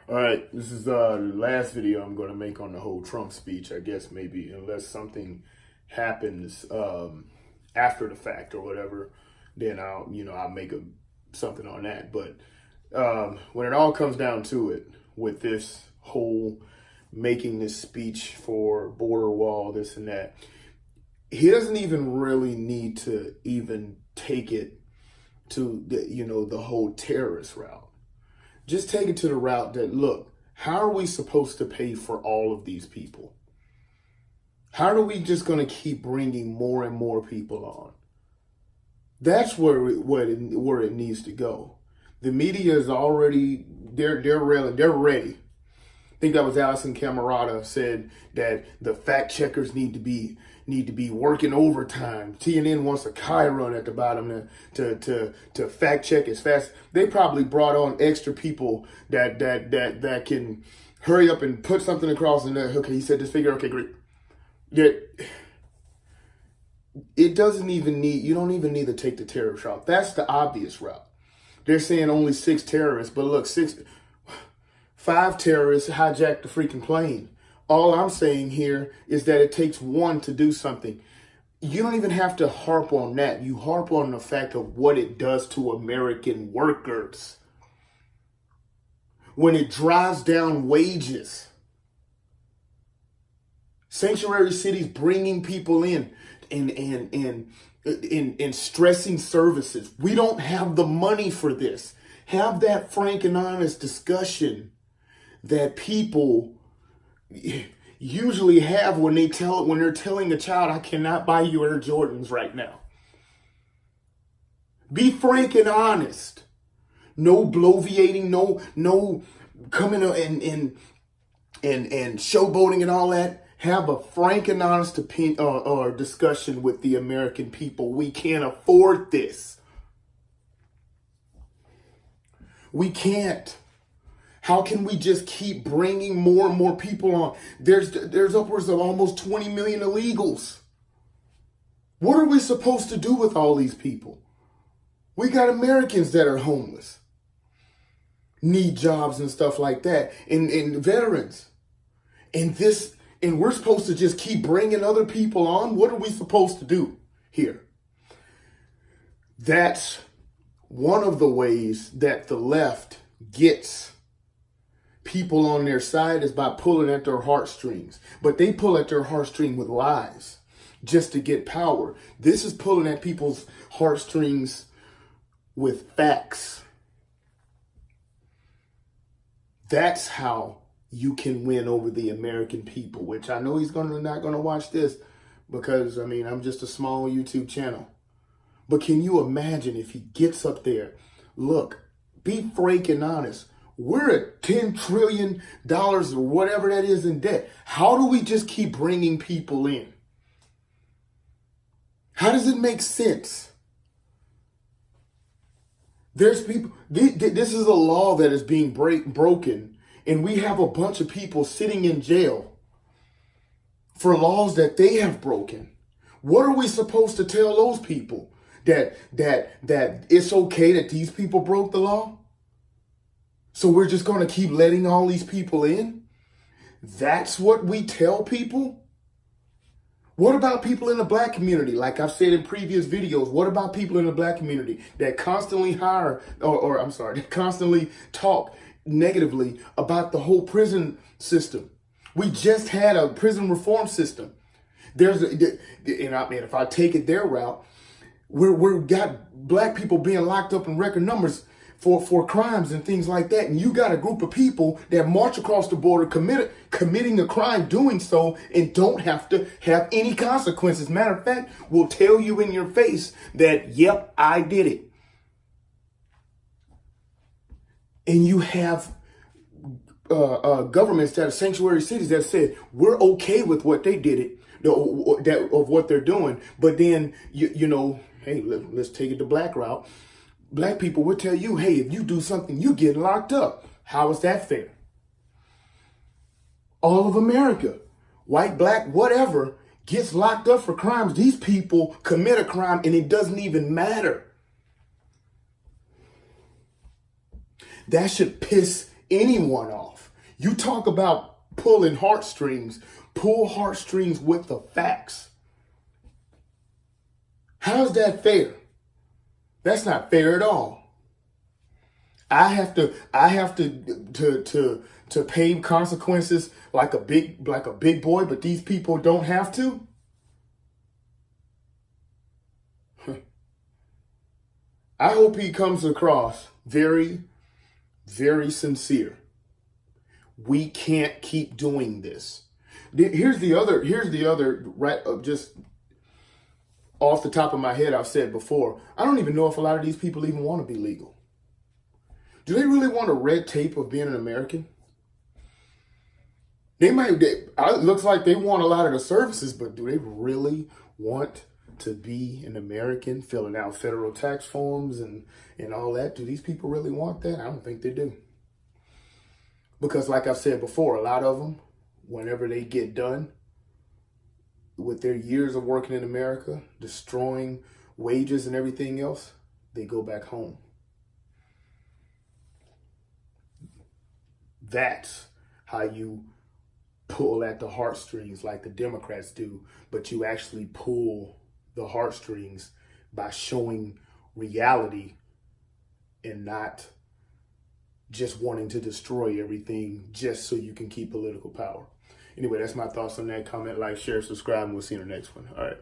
All right, this is the last video I'm going to make on the whole Trump speech. I guess maybe unless something happens after the fact or whatever, then I'll make something on that. But when it all comes down to it, with this whole making this speech for border wall, this and that, he doesn't even really need to even take it to the whole terrorist route. Just take it to the route that, look, how are we supposed to pay for all of these people? How are we just going to keep bringing more and more people on? That's where it needs to go. The media is already, they're ready. I think that was Allison Camerata said that the fact checkers need to be working overtime. TNN wants a Chiron at the bottom to fact check as fast. They probably brought on extra people that can hurry up and put something across and okay, he said this figure, okay, great. It doesn't even need, you don't even need to take the terrorist route. That's the obvious route. They're saying only 6 terrorists, but look, 5 terrorists hijacked the freaking plane. All I'm saying here is that it takes one to do something. You don't even have to harp on that. You harp on the fact of what it does to American workers. When it drives down wages. Sanctuary cities bringing people in and stressing services. We don't have the money for this. Have that frank and honest discussion that people usually have when they're telling a child, I cannot buy you Air Jordans right now. Be frank and honest. No bloviating, no coming and showboating and all that. Have a frank and honest opinion or discussion with the American people. We can't afford this. We can't. How can we just keep bringing more and more people on? There's upwards of almost 20 million illegals. What are we supposed to do with all these people? We got Americans that are homeless, need jobs and stuff like that, and veterans. And we're supposed to just keep bringing other people on? What are we supposed to do here? That's one of the ways that the left gets people on their side, is by pulling at their heartstrings. But they pull at their heartstring with lies just to get power. This is pulling at people's heartstrings with facts. That's how you can win over the American people, which I know he's not going to watch this because, I'm just a small YouTube channel. But can you imagine if he gets up there? Look, be frank and honest. We're at $10 trillion or whatever that is in debt. How do we just keep bringing people in? How does it make sense? There's people, this is a law that is being broken, and we have a bunch of people sitting in jail for laws that they have broken. What are we supposed to tell those people? That it's okay that these people broke the law? So we're just going to keep letting all these people in? That's what we tell people? What about people in the black community? Like I've said in previous videos, what about people in the black community that constantly constantly talk negatively about the whole prison system? We just had a prison reform system. If I take it their route, we've got black people being locked up in record numbers for crimes and things like that. And you got a group of people that march across the border committing a crime, doing so, and don't have to have any consequences. Matter of fact, will tell you in your face that, yep, I did it. And you have governments that are sanctuary cities that said, we're okay with what they did of what they're doing. But then, hey, let's take it the black route. Black people will tell you, hey, if you do something, you get locked up. How is that fair? All of America, white, black, whatever, gets locked up for crimes. These people commit a crime and it doesn't even matter. That should piss anyone off. You talk about pulling heartstrings, pull heartstrings with the facts. How's that fair? That's not fair at all. I have to pay consequences like a big boy, but these people don't have to. I hope he comes across very, very sincere. We can't keep doing this. Here's the other, right, just off the top of my head, I've said before, I don't even know if a lot of these people even want to be legal. Do they really want a red tape of being an American? It looks like they want a lot of the services, but do they really want to be an American, filling out federal tax forms and all that? Do these people really want that? I don't think they do. Because like I've said before, a lot of them, whenever they get done with their years of working in America, destroying wages and everything else, they go back home. That's how you pull at the heartstrings like the Democrats do, but you actually pull the heartstrings by showing reality and not just wanting to destroy everything just so you can keep political power. Anyway, that's my thoughts on that. Comment, like, share, subscribe, and we'll see you in the next one. All right.